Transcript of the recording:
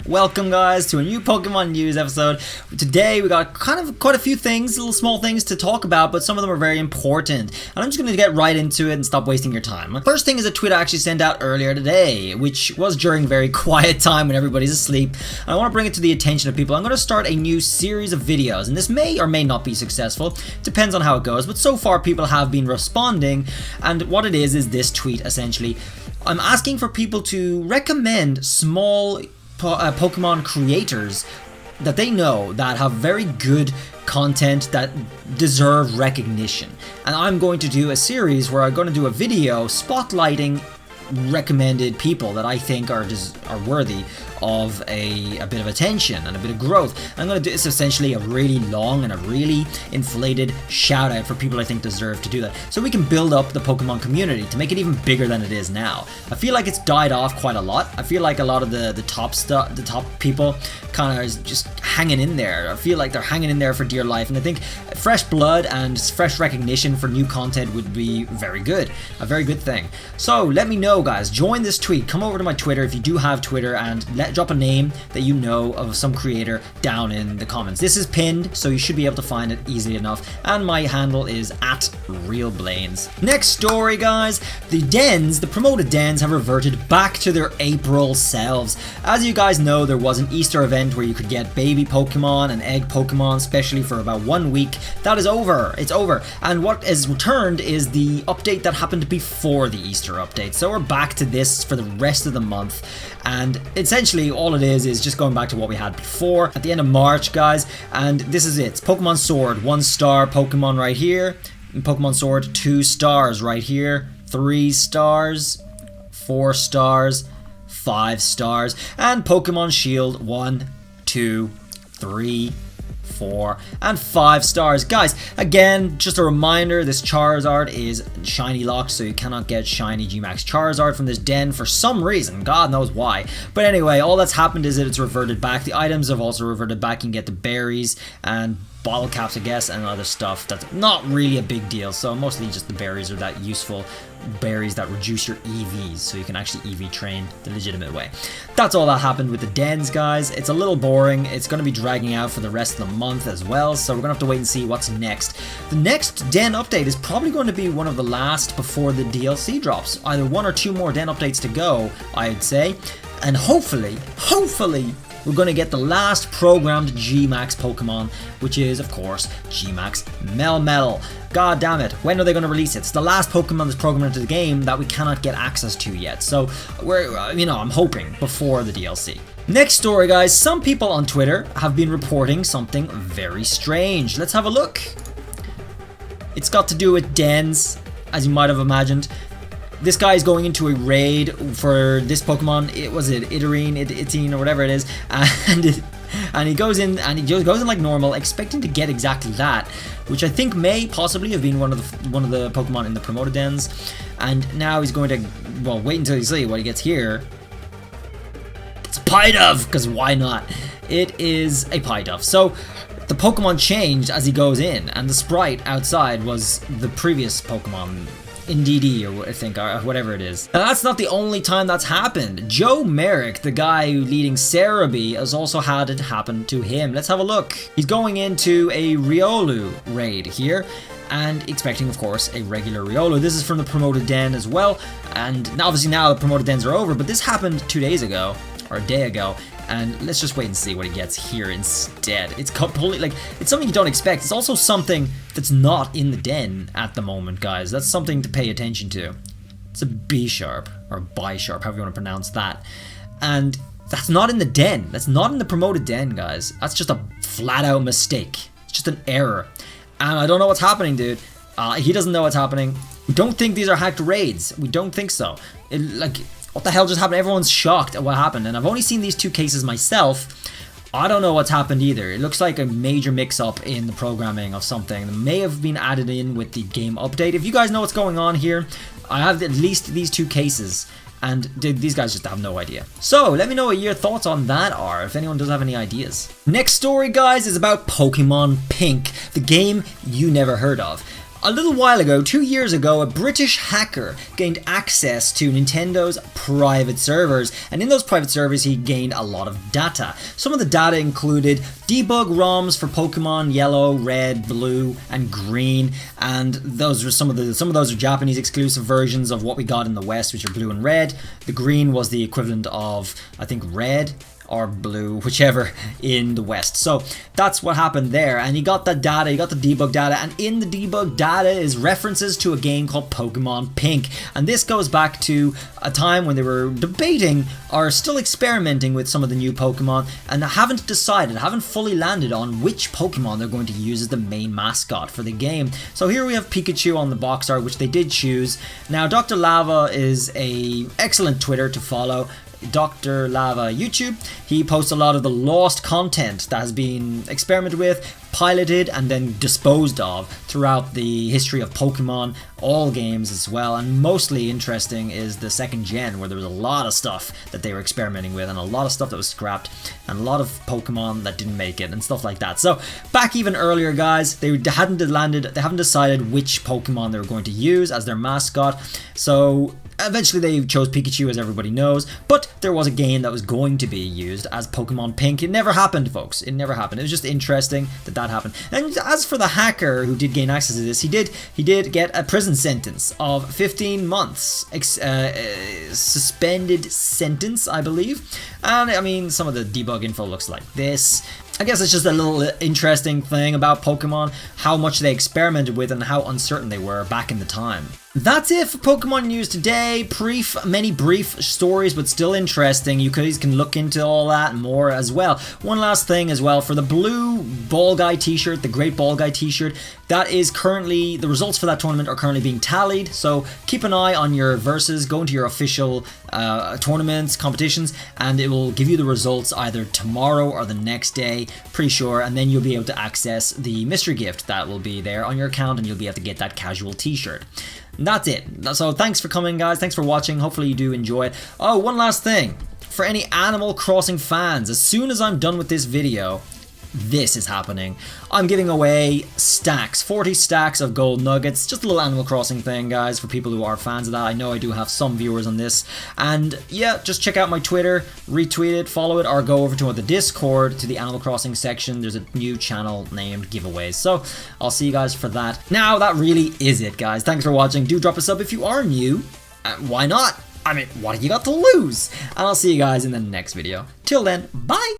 Welcome guys to a new Pokemon news episode. Today we got quite a few things, little small things to talk about, but some of them are very important. And I'm just going to get right into it and stop wasting your time. First thing is a tweet I actually sent out earlier today, which was during a very quiet time when everybody's asleep. And I want to bring it to the attention of people. I'm going to start a new series of videos, and this may or may not be successful. Depends on how it goes, but so far people have been responding, and what it is this tweet essentially. I'm asking for people to recommend small Pokemon creators that they know that have very good content that deserve recognition. And I'm going to do a series where I'm going to do a video spotlighting recommended people that I think are worthy of a bit of attention and a bit of growth. I'm going to do this essentially a really long and a really inflated shout out for people I think deserve to do that, so we can build up the Pokemon community to make it even bigger than it is now. I feel like it's died off quite a lot. I feel like a lot of the top people kind of is just hanging in there. I feel like they're hanging in there for dear life, and I think fresh blood and fresh recognition for new content would be very good, a very good thing. So let me know guys, join this tweet, come over to my Twitter if you do have Twitter, and drop a name that you know of some creator down in the comments. This is pinned, so you should be able to find it easily enough, and my handle is @RealBlaines. Next story guys, the promoted dens have reverted back to their April selves. As you guys know, there was an Easter event where you could get baby Pokemon and egg Pokemon, especially for about 1 week. That is over, it's over, and what is returned is the update that happened before the Easter update. So we're back to this for the rest of the month, and essentially all it is just going back to what we had before at the end of March guys, and this is it. It's Pokemon Sword, 1-star Pokemon right here, and Pokemon Sword 2 stars right here, 3 stars, 4 stars, 5 stars, and Pokemon Shield 1, 2, 3, 4, and 5 stars. Guys, again, just a reminder, this Charizard is shiny locked, so you cannot get shiny G-Max Charizard from this den for some reason. God knows why. But anyway, all that's happened is that it's reverted back. The items have also reverted back. You can get the berries and bottle caps, I guess, and other stuff that's not really a big deal. So mostly just the berries are that useful berries that reduce your EVs, so you can actually EV train the legitimate way. That's all that happened with the dens guys. It's a little boring. It's going to be dragging out for the rest of the month as well, so we're going to have to wait and see what's next. The next den update is probably going to be one of the last before the DLC drops. Either 1 or 2 more den updates to go, I'd say, and hopefully we're going to get the last programmed G-Max Pokemon, which is, of course, G-Max Melmetal. God damn it, when are they going to release it? It's the last Pokemon that's programmed into the game that we cannot get access to yet. So, I'm hoping before the DLC. Next story, guys. Some people on Twitter have been reporting something very strange. Let's have a look. It's got to do with dens, as you might have imagined. This guy is going into a raid for this Pokemon. Itine, or whatever it is, and he goes in like normal, expecting to get exactly that, which I think may possibly have been one of the Pokemon in the promoted dens. And now he's going to, well, wait until you see what he gets here. It's a Pidove, because why not? It is a Pidove. So the Pokemon changed as he goes in, and the sprite outside was the previous Pokemon, Indeedee, or I think, or whatever it is. And that's not the only time that's happened. Joe Merrick, the guy leading Cerebi, has also had it happen to him. Let's have a look. He's going into a Riolu raid here, and expecting, of course, a regular Riolu. This is from the promoted den as well, and obviously now the promoted dens are over, but this happened 2 days ago, or a day ago, and let's just wait and see what he gets here instead. It's completely, it's something you don't expect. It's also something that's not in the den at the moment, guys. That's something to pay attention to. It's a B-sharp, or B-sharp, however you want to pronounce that. And that's not in the den. That's not in the promoted den, guys. That's just a flat-out mistake. It's just an error. And I don't know what's happening, dude. He doesn't know what's happening. We don't think these are hacked raids. We don't think so. What the hell just happened? Everyone's shocked at what happened, and I've only seen these 2 cases myself. I don't know what's happened either. It looks like a major mix-up in the programming of something that may have been added in with the game update. If you guys know what's going on here, I have at least these 2 cases, and these guys just have no idea. So let me know what your thoughts on that are, if anyone does have any ideas. Next story, guys, is about Pokemon Pink, the game you never heard of. A little while ago, 2 years ago, a British hacker gained access to Nintendo's private servers, and in those private servers he gained a lot of data. Some of the data included debug ROMs for Pokemon Yellow, Red, Blue, and Green, and those are some of those are Japanese exclusive versions of what we got in the West, which are Blue and Red. The Green was the equivalent of, I think, Red or Blue, whichever, in the West. So that's what happened there, and he got that data, he got the debug data, and in the debug data is references to a game called Pokemon Pink, and this goes back to a time when they were debating or still experimenting with some of the new Pokemon and haven't fully landed on which Pokemon they're going to use as the main mascot for the game. So here we have Pikachu on the box art, which they did choose. Now Dr. Lava is a excellent Twitter to follow. Dr. Lava YouTube. He posts a lot of the lost content that has been experimented with, piloted, and then disposed of throughout the history of Pokemon, all games as well. And mostly interesting is the second gen, where there was a lot of stuff that they were experimenting with and a lot of stuff that was scrapped and a lot of Pokemon that didn't make it and stuff like that. So back even earlier, guys, they haven't decided which Pokemon they were going to use as their mascot. So eventually they chose Pikachu, as everybody knows, but there was a game that was going to be used as Pokemon Pink. It never happened, folks. It never happened. It was just interesting that happened. And as for the hacker who did gain access to this, he did get a prison sentence of 15 months, suspended sentence, I believe. And I mean, some of the debug info looks like this. I guess it's just a little interesting thing about Pokemon, how much they experimented with and how uncertain they were back in the time. That's it for Pokemon news today. Many brief stories, but still interesting. You guys can look into all that and more as well. One last thing as well, for the blue Ball Guy t-shirt, the Great Ball Guy t-shirt, that is currently, the results for that tournament are currently being tallied, so keep an eye on your verses, go into your official tournaments, competitions, and it will give you the results either tomorrow or the next day, pretty sure, and then you'll be able to access the mystery gift that will be there on your account, and you'll be able to get that casual t-shirt. And that's it. So thanks for coming, guys. Thanks for watching. Hopefully you do enjoy it. Oh, one last thing. For any Animal Crossing fans, as soon as I'm done with this video, this is happening. I'm giving away stacks, 40 stacks of gold nuggets. Just a little Animal Crossing thing, guys, for people who are fans of that. I know I do have some viewers on this. And yeah, just check out my Twitter, retweet it, follow it, or go over to the Discord, to the Animal Crossing section. There's a new channel named Giveaways. So I'll see you guys for that. Now, that really is it, guys. Thanks for watching. Do drop a sub if you are new. Why not? I mean, what have you got to lose? And I'll see you guys in the next video. Till then, bye!